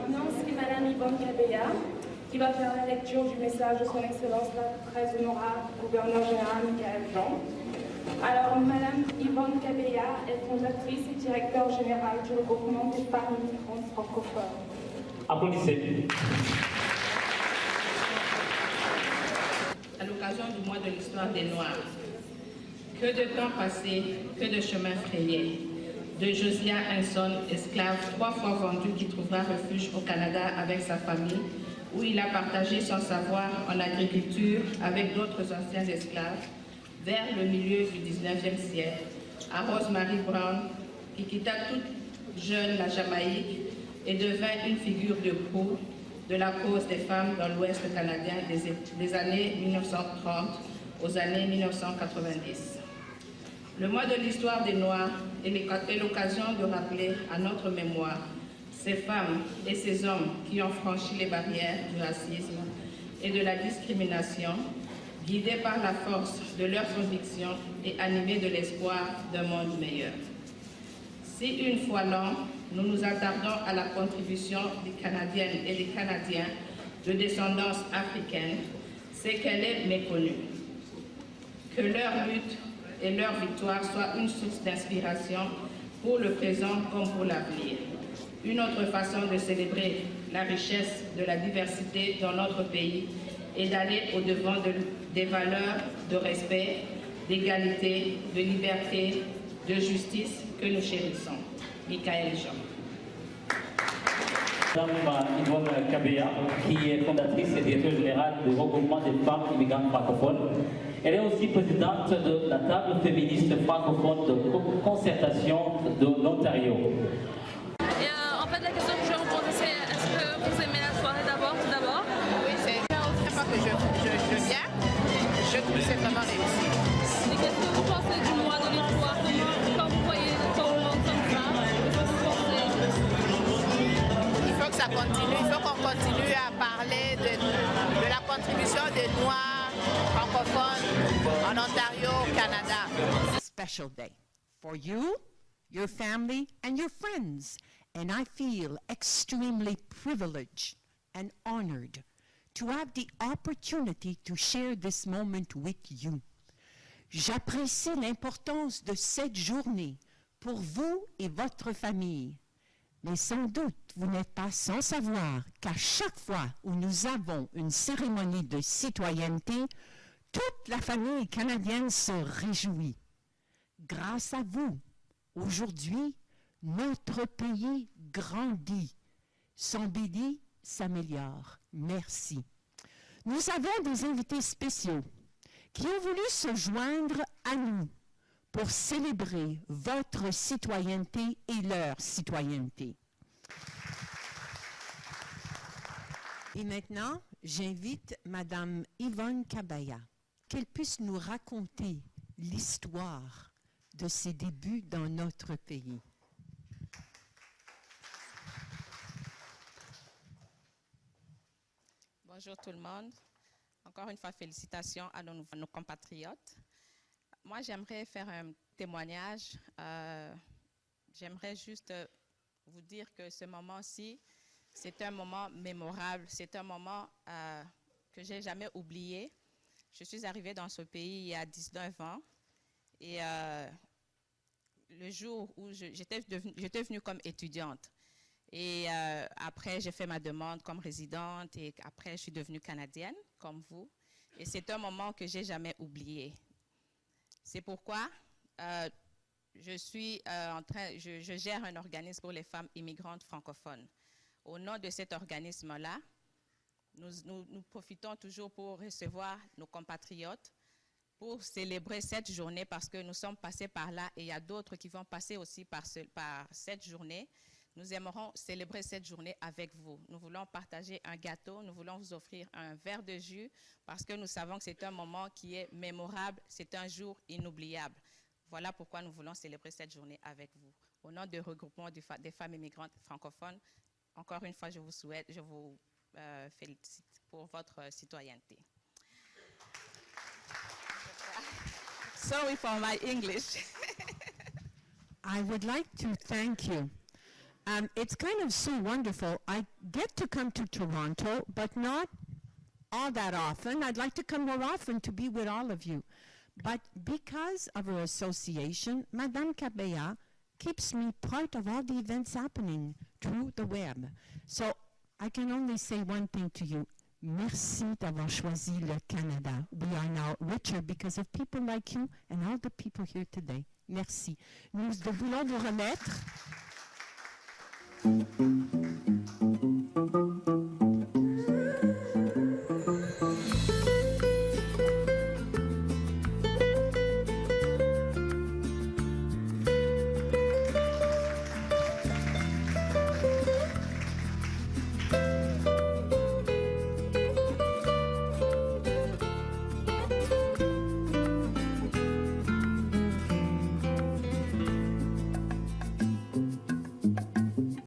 maintenant, c'est Madame Yvonne Cabella qui va faire la lecture du message de son Excellence la très honorable gouverneur général Michaël Jean. Alors, Madame Yvonne Cabella est fondatrice et directeur général du regroupement des femmes immigrantes francophones. Applaudissez. À l'occasion du mois de l'histoire des Noirs, que de temps passé, que de chemins frayés. De Josiah Henson, esclave 3 fois vendu qui trouvera refuge au Canada avec sa famille, où il a partagé son savoir en agriculture avec d'autres anciens esclaves, vers le milieu du 19e siècle, à Rosemary Brown, qui quitta toute jeune la Jamaïque et devint une figure de proue de la cause des femmes dans l'Ouest canadien des années 1930 aux années 1990. Le mois de l'histoire des Noirs est l'occasion de rappeler à notre mémoire ces femmes et ces hommes qui ont franchi les barrières du racisme et de la discrimination, guidés par la force de leurs convictions et animés de l'espoir d'un monde meilleur. Si une fois l'an, nous nous attardons à la contribution des Canadiennes et des Canadiens de descendance africaine, c'est qu'elle est méconnue. Que leur lutte et leur victoire soient une source d'inspiration pour le présent comme pour l'avenir. Une autre façon de célébrer la richesse de la diversité dans notre pays est d'aller au-devant des valeurs de respect, d'égalité, de liberté, de justice que nous chérissons. Michaël Jean. Madame Yvonne Cabella, qui est fondatrice et directrice générale du regroupement des femmes immigrantes francophones. Elle est aussi présidente de la table féministe francophone de concertation de l'Ontario. En fait, la question que je vais vous poser, c'est est-ce que vous aimez la soirée tout d'abord? Oui, c'est la première fois que je viens. Je trouve que c'est vraiment réussi. Et qu'est-ce que vous pensez du mois de l'histoire? Quand vous voyez tout le monde comme ça, qu'est-ce que vous pensez? Il faut que ça continue. Il faut qu'on continue à parler de la contribution des Noirs francophones en Ontario, au Canada. Special day for you, your family, and your friends. And I feel extremely privileged and honored to have the opportunity to share this moment with you. J'apprécie l'importance de cette journée pour vous et votre famille. Mais sans doute, vous n'êtes pas sans savoir qu'à chaque fois où nous avons une cérémonie de citoyenneté, toute la famille canadienne se réjouit. Grâce à vous, aujourd'hui, notre pays grandit. Son béni s'améliore. Merci. Nous avons des invités spéciaux qui ont voulu se joindre à nous pour célébrer votre citoyenneté et leur citoyenneté. Et maintenant, j'invite Madame Yvonne Cabella, qu'elle puisse nous raconter l'histoire de ses débuts dans notre pays. Bonjour tout le monde. Encore une fois, félicitations à nos compatriotes. Moi, j'aimerais faire un témoignage. J'aimerais juste vous dire que ce moment-ci, c'est un moment mémorable. C'est un moment que je n'ai jamais oublié. Je suis arrivée dans ce pays il y a 19 ans. Et le jour où j'étais venue comme étudiante. Et après, j'ai fait ma demande comme résidente et après, je suis devenue canadienne, comme vous. Et c'est un moment que je n'ai jamais oublié. C'est pourquoi je gère un organisme pour les femmes immigrantes francophones. Au nom de cet organisme-là, nous profitons toujours pour recevoir nos compatriotes pour célébrer cette journée parce que nous sommes passés par là et il y a d'autres qui vont passer aussi par cette journée. Nous aimerons célébrer cette journée avec vous. Nous voulons partager un gâteau, nous voulons vous offrir un verre de jus parce que nous savons que c'est un moment qui est mémorable, c'est un jour inoubliable. Voilà pourquoi nous voulons célébrer cette journée avec vous. Au nom du regroupement des femmes immigrantes francophones, encore une fois, je vous félicite pour votre citoyenneté. Sorry for my English. I would like to thank you. It's kind of so wonderful. I get to come to Toronto, but not all that often. I'd like to come more often to be with all of you. But because of her association, Madame Cabella keeps me part of all the events happening through the web. So I can only say one thing to you. Merci d'avoir choisi le Canada. We are now richer because of people like you and all the people here today. Merci. Nous voulons vous remettre